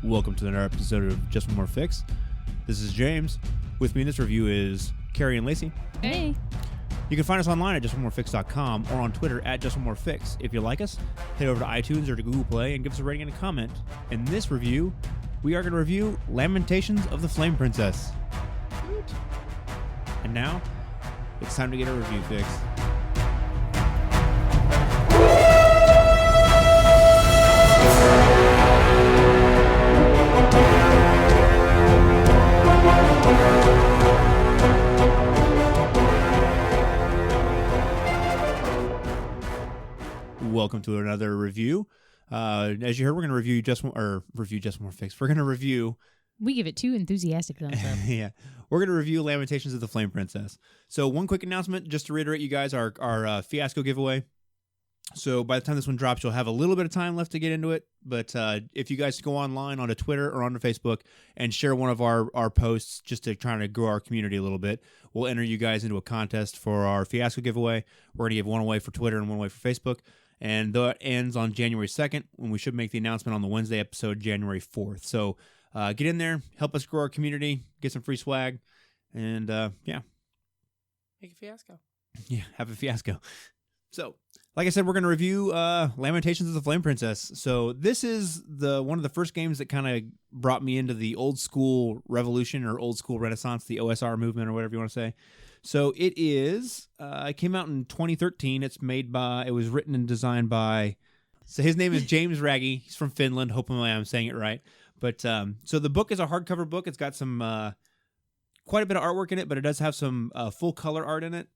Welcome to another episode of Just One More Fix. This is James. With me in this review is Carrie and Lacey. Hey. You can find us online at justonemorefix.com or on Twitter at justonemorefix. If you like us, head over to iTunes or to Google Play and give us a rating and a comment. In this review, we are going to review Lamentations of the Flame Princess. And now, it's time to get a review fixed. Welcome to another review. As you heard, we're going to review Just More Fix. We're going to review. We give it 2 enthusiastic thumbs up. Yeah, we're going to review Lamentations of the Flame Princess. So, one quick announcement, just to reiterate, you guys, our fiasco giveaway. So, by the time this one drops, you'll have a little bit of time left to get into it. But if you guys go online onto Twitter or onto Facebook and share one of our posts, just to try to grow our community a little bit, we'll enter you guys into a contest for our fiasco giveaway. We're going to give one away for Twitter and one away for Facebook. And that ends on January 2nd, when we should make the announcement on the Wednesday episode, January 4th. So get in there, help us grow our community, get some free swag, and yeah. Make a fiasco. Yeah, have a fiasco. So, like I said, we're going to review Lamentations of the Flame Princess. So this is one of the first games that kind of brought me into the old school revolution or old school renaissance, the OSR movement or whatever you want to say. So it came out in 2013. It was written and designed by, so his name is James Raggi. He's from Finland. Hopefully I'm saying it right. But so the book is a hardcover book. It's got some quite a bit of artwork in it, but it does have some full color art in it.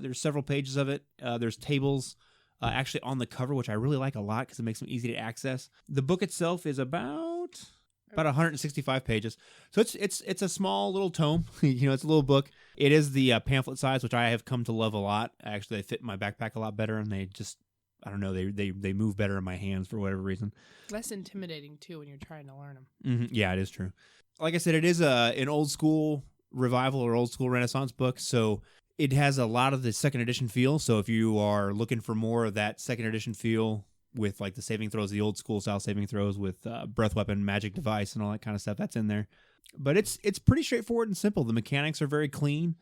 There's several pages of it. There's tables actually on the cover, which I really like a lot because it makes them easy to access. The book itself is about 165 pages. So it's a small little tome. It's a little book. It is the pamphlet size, which I have come to love a lot. Actually, they fit in my backpack a lot better, and they just, I don't know, they move better in my hands for whatever reason. Less intimidating, too, when you're trying to learn them. Mm-hmm. Yeah, it is true. Like I said, it is an old school revival or old school Renaissance book, so it has a lot of the second edition feel. So if you are looking for more of that second edition feel with like the saving throws, the old school style saving throws with breath weapon, magic device, and all that kind of stuff, that's in there. But it's pretty straightforward and simple. The mechanics are very clean.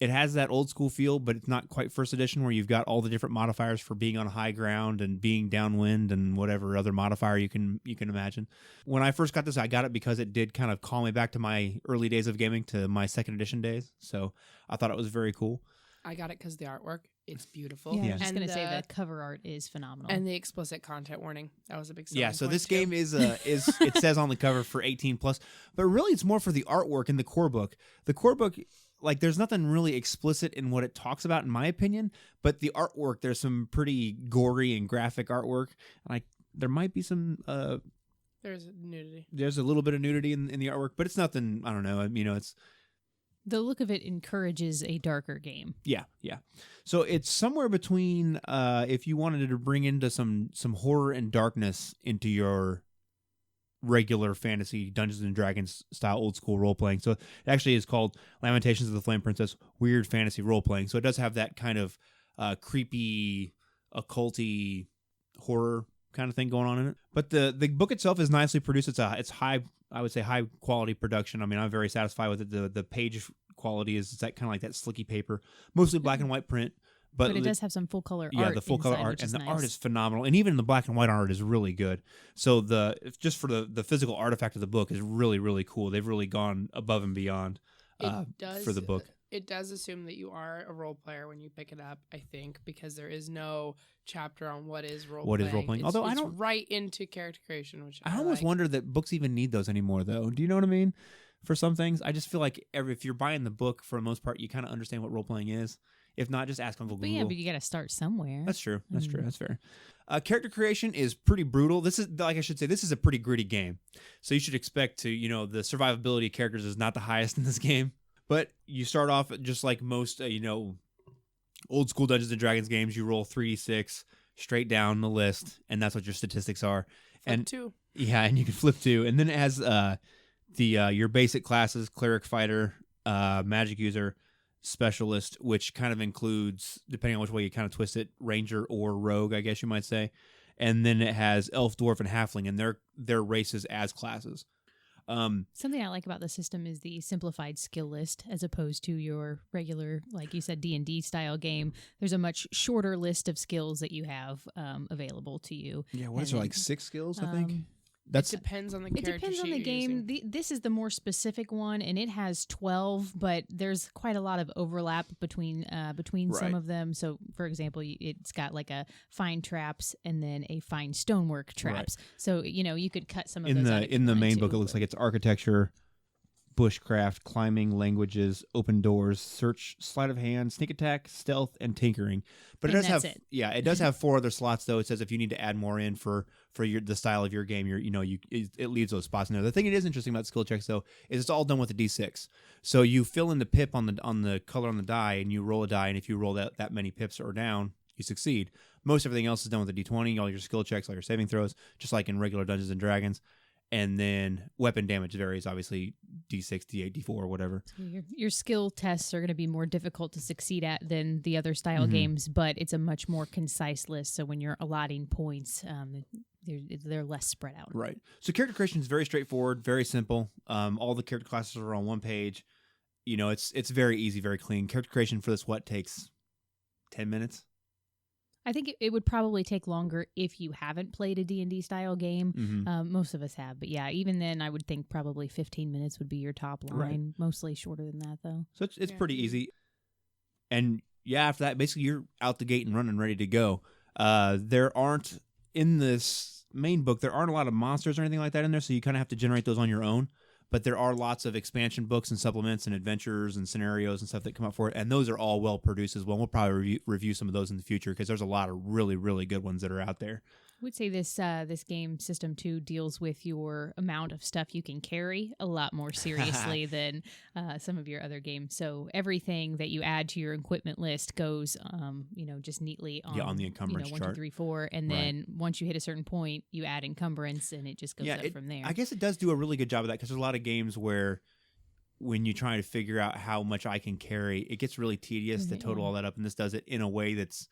It has that old school feel, but it's not quite first edition where you've got all the different modifiers for being on high ground and being downwind and whatever other modifier you can imagine. When I first got this, I got it because it did kind of call me back to my early days of gaming, to my second edition days. So I thought it was very cool. I got it because the artwork, it's beautiful. Yeah, I was just going to say the cover art is phenomenal. And the explicit content warning. That was a big selling Yeah, so point this too. game is it says on the cover for 18 plus, but really it's more for the artwork in the core book. The core book, like, there's nothing really explicit in what it talks about, in my opinion, but the artwork, there's some pretty gory and graphic artwork. Like, there might be some There's nudity. There's a little bit of nudity in the artwork, but it's nothing, I don't know, it's the look of it encourages a darker game. Yeah. So it's somewhere between if you wanted to bring into some horror and darkness into your regular fantasy Dungeons and Dragons style old school role playing. So it actually is called Lamentations of the Flame Princess Weird Fantasy Role Playing. So it does have that kind of creepy, occulty horror kind of thing going on in it. But the book itself is nicely produced. It's high, I would say, high quality production. I mean, I'm very satisfied with it. The page quality is that kind of like that slicky paper, mostly black and white print. But it does have some full color art. Yeah, the full color inside, art, and the nice. art is phenomenal. And even the black and white art is really good. So just for the physical artifact of the book is really, really cool. They've really gone above and beyond for the book. It does assume that you are a role player when you pick it up, I think, because there is no chapter on what is role playing. Although it's right into character creation, which I almost wonder that books even need those anymore, though. Do you know what I mean? For some things, I just feel like if you're buying the book, for the most part, you kind of understand what role playing is. If not, just ask Uncle Google. But yeah, but you got to start somewhere. That's true. That's true. That's fair. Character creation is pretty brutal. This is a pretty gritty game. So you should expect the survivability of characters is not the highest in this game. But you start off just like most, old school Dungeons and Dragons games. You roll 3d6 straight down the list, and that's what your statistics are. Flip 2. Yeah, and you can flip 2. And then it has your basic classes: cleric, fighter, magic user, specialist, which kind of includes, depending on which way you kind of twist it, ranger or rogue, I guess you might say. And then it has elf, dwarf, and halfling, and their races as classes. Something I like about the system is the simplified skill list as opposed to your regular, like you said, D&D style game. There's a much shorter list of skills that you have available to you. Yeah, what is And there, like then, 6 skills, I think? It depends on the It character depends on sheet the you're game. using. This is the more specific one, and it has 12, but there's quite a lot of overlap between some Right. of them. So, for example, it's got like a fine traps and then a fine stonework traps. So, you could cut some of in those the out if in you the wanted main to, book, it looks but- like it's architecture, bushcraft, climbing, languages, open doors, search, sleight of hand, sneak attack, stealth, and tinkering. But it And does have that's it. it does have 4 other slots though. It says if you need to add more in for the style of your game, it leaves those spots in there. The thing that is interesting about skill checks though is it's all done with a D6. So you fill in the pip on the color on the die, and you roll a die, and if you roll that many pips or down, you succeed. Most everything else is done with a D20. All your skill checks, all your saving throws, just like in regular Dungeons and Dragons. And then weapon damage varies, obviously, D6, D8, D4, whatever. So your skill tests are going to be more difficult to succeed at than the other style Mhm. games, but it's a much more concise list. So when you're allotting points, they're less spread out. Right. So character creation is very straightforward, very simple. All the character classes are on one page. It's very easy, very clean. Character creation for this takes 10 minutes. I think it would probably take longer if you haven't played a D&D style game. Mm-hmm. Most of us have, but yeah, even then, I would think probably 15 minutes would be your top line. Right. Mostly shorter than that, though. So it's Yeah. pretty easy. And yeah, after that, basically you're out the gate and running, ready to go. There aren't, in this main book, there aren't a lot of monsters or anything like that in there, so you kind of have to generate those on your own. But there are lots of expansion books and supplements and adventures and scenarios and stuff that come out for it, and those are all well produced as well. We'll probably review some of those in the future because there's a lot of really, really good ones that are out there. I would say this game system too deals with your amount of stuff you can carry a lot more seriously than some of your other games. So everything that you add to your equipment list goes, just neatly on the encumbrance 1, 2, chart. 3, 4, and Right. then once you hit a certain point, you add encumbrance, and it just goes up from there. I guess it does do a really good job of that because there's a lot of games where when you try to figure out how much I can carry, it gets really tedious to total Yeah. all that up, and this does it in a way that's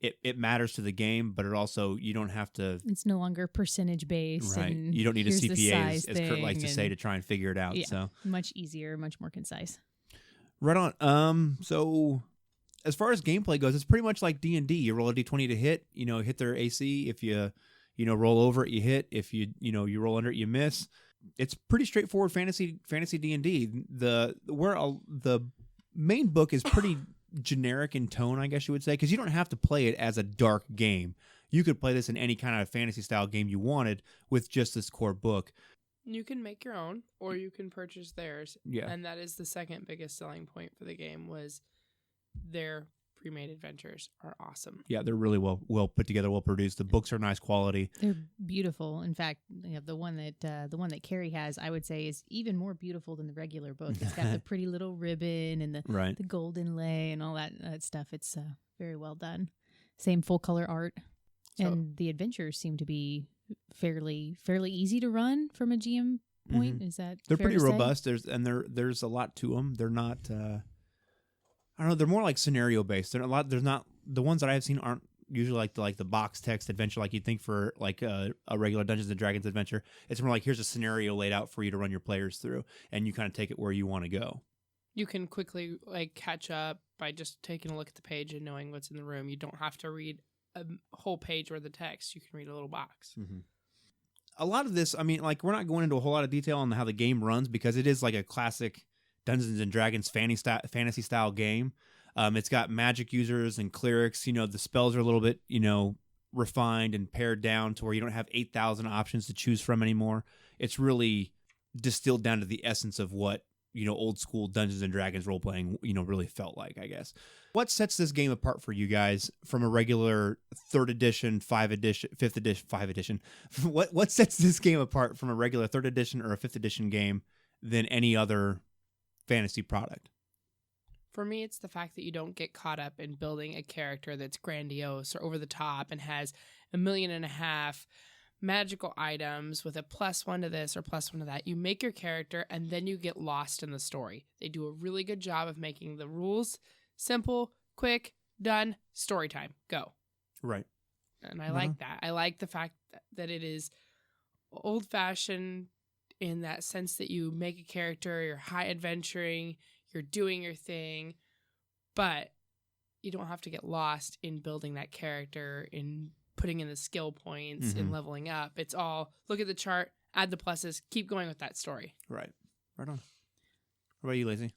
it matters to the game, but it also you don't have to. It's no longer percentage based. Right. And You don't need a here's the CPA, size as Kurt likes to thing, say, and to try and figure it out. Yeah. So much easier, much more concise. right on. So as far as gameplay goes, it's pretty much like D&D. You roll a D20 to hit. Hit their AC. If you roll over it, you hit. If you roll under it, you miss. It's pretty straightforward fantasy D&D. The main book is pretty generic in tone, I guess you would say, because you don't have to play it as a dark game. You could play this in any kind of fantasy style game you wanted with just this core book. You can make your own, or you can purchase theirs. Yeah. And that is the second biggest selling point for the game was their pre-made adventures are awesome. Yeah, they're really well put together, well produced. The books are nice quality. They're beautiful. In fact, the one that Carrie has, I would say, is even more beautiful than the regular book. It's got the pretty little ribbon and Right. the gold inlay and all that stuff. It's very well done. Same full color art, So- and the adventures seem to be fairly easy to run from a GM point. Is that They're fair pretty to say? robust. There's a lot to them. They're not. I don't know. They're more like scenario based. There's not the ones that I have seen aren't usually like the box text adventure like you'd think for like a regular Dungeons and Dragons adventure. It's more like here's a scenario laid out for you to run your players through, and you kind of take it where you want to go. You can quickly catch up by just taking a look at the page and knowing what's in the room. You don't have to read a whole page worth of text. You can read a little box. Mm-hmm. A lot of this, I mean, we're not going into a whole lot of detail on how the game runs because it is like a classic Dungeons and Dragons fantasy style game. It's got magic users and clerics. The spells are a little bit, refined and pared down to where you don't have 8,000 options to choose from anymore. It's really distilled down to the essence of what, old school Dungeons and Dragons role playing, really felt like, I guess. What sets this game apart for you guys from a regular 3rd edition, 5th edition, 5th edition, 5th edition? What sets this game apart from a regular 3rd edition or a 5th edition game than any other fantasy product? For me, it's the fact that you don't get caught up in building a character that's grandiose or over the top and has 1.5 million magical items with a +1 to this or +1 to that. You make your character and then you get lost in the story. They do a really good job of making the rules simple, quick, done, story time, go. Right. And I like that. I like the fact that it is old-fashioned in that sense that you make a character, you're high adventuring, you're doing your thing, but you don't have to get lost in building that character, in putting in the skill points, in leveling up. It's all look at the chart, add the pluses, keep going with that story. Right. Right on. What about you, Lacey?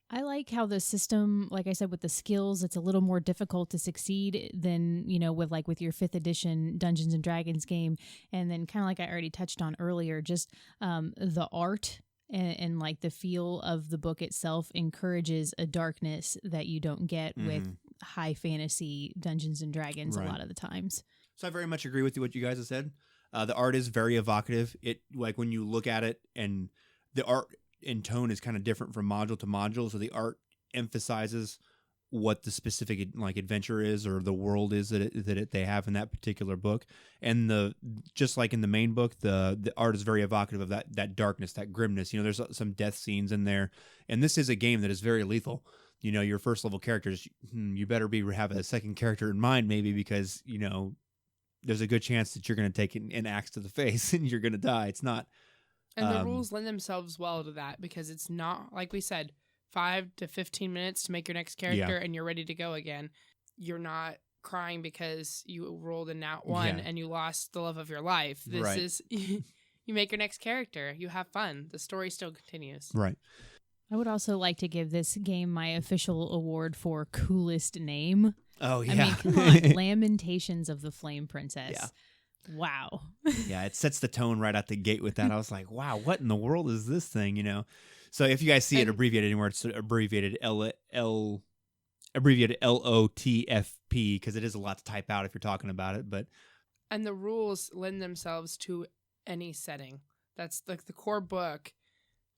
I like how the system, like I said, with the skills, it's a little more difficult to succeed than, with your 5th edition Dungeons and Dragons game. And then kind of like I already touched on earlier, just the art and like the feel of the book itself encourages a darkness that you don't get with high fantasy Dungeons and Dragons a lot of the times. So I very much agree with what you guys have said. The art is very evocative. It, like, when you look at it, and the art and tone is kind of different from module to module, so the art emphasizes what the specific like adventure is or the world is that they have in that particular book. And just like in the main book, the art is very evocative of that darkness, that grimness. There's some death scenes in there, and this is a game that is very lethal. Your first level characters, you better have a second character in mind, maybe, because there's a good chance that you're going to take an axe to the face and you're going to die. It's not. And the rules lend themselves well to that, because it's not, like we said, 5 to 15 minutes to make your next character and you're ready to go again. You're not crying because you rolled a nat 1 and you lost the love of your life. This is, you make your next character. You have fun. The story still continues. Right. I would also like to give this game my official award for coolest name. Oh, yeah. I mean, come on. Lamentations of the Flame Princess. Yeah. Wow. Yeah, it sets the tone right out the gate with that. I was like, wow, what in the world is this thing, So if you guys see it abbreviated anywhere, it's abbreviated LOTFP, because it is a lot to type out if you're talking about it. And the rules lend themselves to any setting. That's like the core book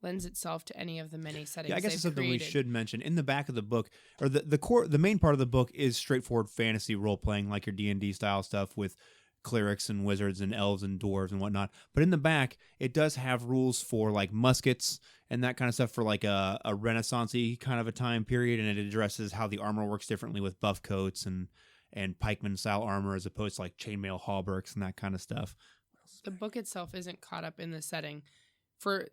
lends itself to any of the many settings. Yeah, I guess it's something created. we should mention. In the back of the book, or the main part of the book is straightforward fantasy role playing, like your D&D style stuff with clerics and wizards and elves and dwarves and whatnot. But in the back, it does have rules for like muskets and that kind of stuff for like a Renaissance-y kind of a time period, and it addresses how the armor works differently with buff coats and pikeman style armor as opposed to like chainmail hauberks and that kind of stuff. The book itself isn't caught up in the setting.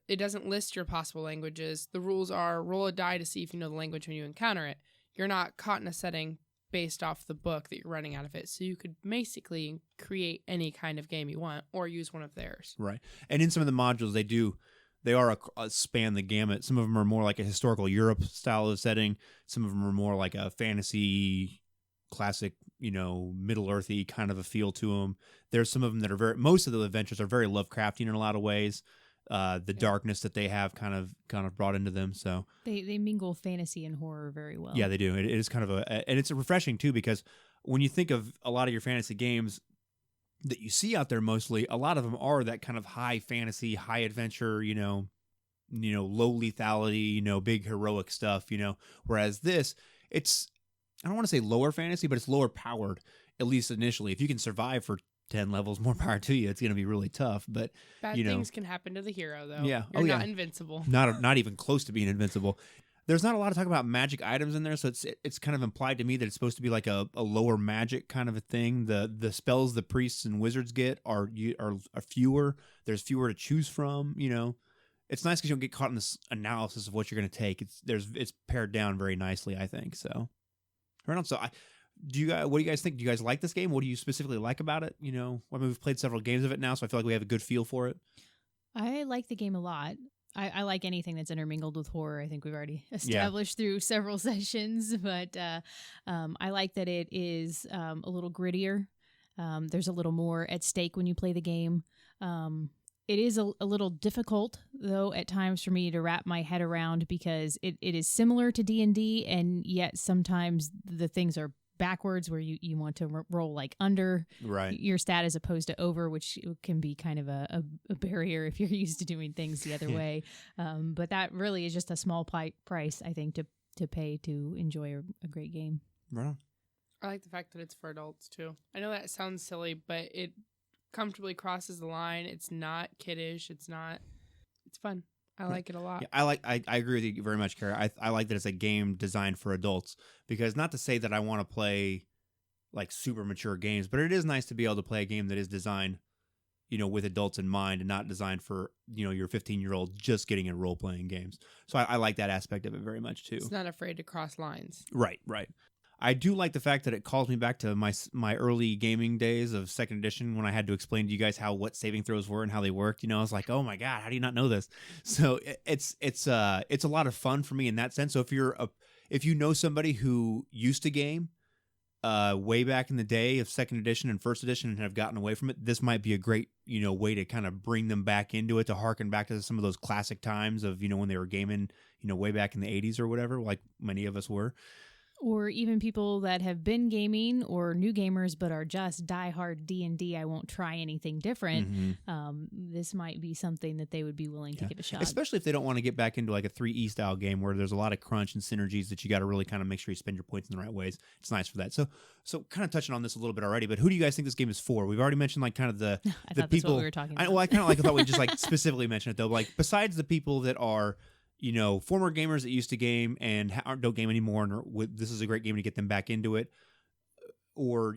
It doesn't list your possible languages. The rules are roll a die to see if you know the language when you encounter it. You're not caught in a setting based off the book that you're running out of it. So you could basically create any kind of game you want or use one of theirs. Right. And in some of the modules, they are a span the gamut. Some of them are more like a historical Europe style of setting. Some of them are more like a fantasy, classic, Middle Earthy kind of a feel to them. There's some of them that are most of the adventures are very Lovecraftian in a lot of ways. Darkness that they have kind of brought into them. So they mingle fantasy and horror very well. Yeah, they do. It is kind of and it's refreshing too, because when you think of a lot of your fantasy games that you see out there, mostly a lot of them are that kind of high fantasy, high adventure, low lethality, big heroic stuff, Whereas this, it's, I don't want to say lower fantasy, but it's lower powered, at least initially. If you can survive for 10 levels, more power to you. It's going to be really tough, but bad things can happen to the hero, though. Yeah. You're not invincible. Not even close to being invincible. There's not a lot of talk about magic items in there, so it's kind of implied to me that it's supposed to be like a lower magic kind of a thing. The spells the priests and wizards get are fewer. There's fewer to choose from. It's nice because you don't get caught in this analysis of what you're going to take. It's pared down very nicely, I think. So right on. So what do you guys think? Do you guys like this game? What do you specifically like about it? We've played several games of it now, so I feel like we have a good feel for it. I like the game a lot. I like anything that's intermingled with horror. I think we've already established through several sessions, but I like that it is a little grittier. There's a little more at stake when you play the game. It is a little difficult, though, at times for me to wrap my head around, because it is similar to D&D, and yet sometimes the things are backwards, where you want to roll like under your stat as opposed to over, which can be kind of a barrier if you're used to doing things the other way. But that really is just a small price, I think, to pay to enjoy a great game. Right on. I like the fact that it's for adults, too. I know that sounds silly, but it comfortably crosses the line. It's not kiddish. It's fun. I like it a lot. Yeah, I agree with you very much, Kara. I like that it's a game designed for adults, because not to say that I want to play like super mature games, but it is nice to be able to play a game that is designed with adults in mind and not designed for, your 15-year-old just getting in role-playing games. So I like that aspect of it very much too. It's not afraid to cross lines. Right. I do like the fact that it calls me back to my early gaming days of second edition when I had to explain to you guys what saving throws were and how they worked. I was like, oh my God, how do you not know this? So it's a lot of fun for me in that sense. So if you know somebody who used to game way back in the day of second edition and first edition and have gotten away from it, this might be a great, way to kind of bring them back into it, to harken back to some of those classic times of, when they were gaming, way back in the 80s or whatever, like many of us were. Or even people that have been gaming or new gamers but are just diehard D&D, I won't try anything different. Mm-hmm. This might be something that they would be willing to give a shot. Especially if they don't want to get back into like a 3E style game where there's a lot of crunch and synergies that you got to really kind of make sure you spend your points in the right ways. It's nice for that. So kind of touching on this a little bit already, but who do you guys think this game is for? We've already mentioned like kind of the I thought people. that's what we were talking about. I kind of thought we just like specifically mention it though. Like besides the people that are former gamers that used to game and don't game anymore, and this is a great game to get them back into it, or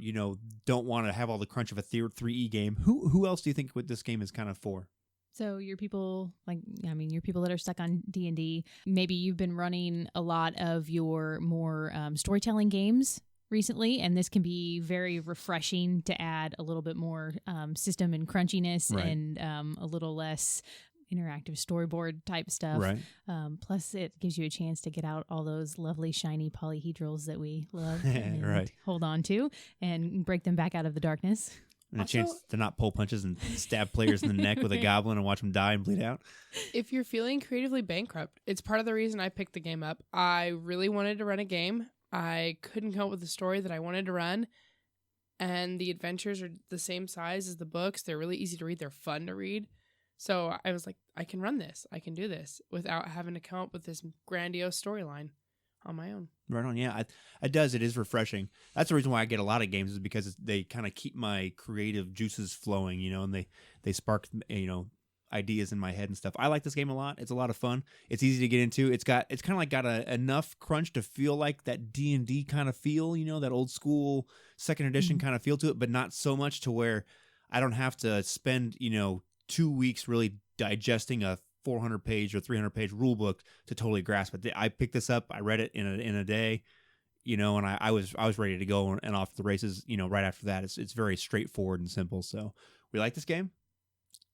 don't want to have all the crunch of a 3E game. Who else do you think what this game is kind of for? So you're people you're people that are stuck on D&D. Maybe you've been running a lot of your more storytelling games recently, and this can be very refreshing to add a little bit more system and crunchiness, right, and a little less interactive storyboard type stuff. Right. Plus, it gives you a chance to get out all those lovely shiny polyhedrals that we love and right, hold on to and break them back out of the darkness. And also, a chance to not pull punches and stab players in the neck with a goblin and watch them die and bleed out. If you're feeling creatively bankrupt, it's part of the reason I picked the game up. I really wanted to run a game. I couldn't come up with a story that I wanted to run. And the adventures are the same size as the books. They're really easy to read. They're fun to read. So I was like, I can run this. I can do this without having to come up with this grandiose storyline on my own. Right on. Yeah, it does. It is refreshing. That's the reason why I get a lot of games, is because they kind of keep my creative juices flowing, and they spark, ideas in my head and stuff. I like this game a lot. It's a lot of fun. It's easy to get into. It's kind of like got enough crunch to feel like that D&D kind of feel, that old school second edition kind of feel to it, but not so much to where I don't have to spend, 2 weeks really digesting a 400-page or 300-page rule book to totally grasp it. I picked this up. I read it in a day, and I was ready to go and off the races. Right after that, it's very straightforward and simple. So we like this game.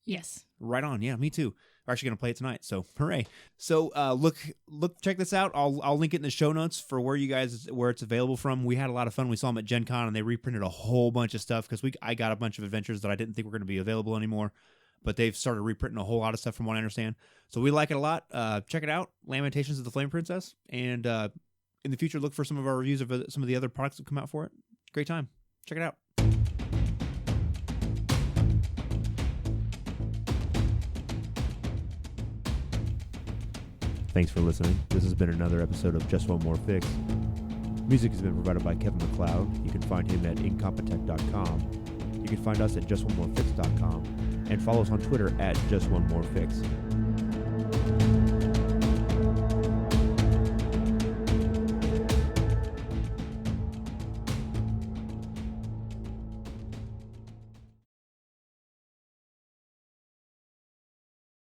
Yes. Right on. Yeah, me too. We're actually going to play it tonight. So hooray. So check this out. I'll link it in the show notes for where it's available from. We had a lot of fun. We saw them at Gen Con and they reprinted a whole bunch of stuff because I got a bunch of adventures that I didn't think were going to be available anymore. But they've started reprinting a whole lot of stuff from what I understand. So we like it a lot. Check it out. Lamentations of the Flame Princess. And in the future, look for some of our reviews of some of the other products that come out for it. Great time. Check it out. Thanks for listening. This has been another episode of Just One More Fix. Music has been provided by Kevin MacLeod. You can find him at incompetech.com. You can find us at justonemorefix.com. And follow us on Twitter at Just One More Fix.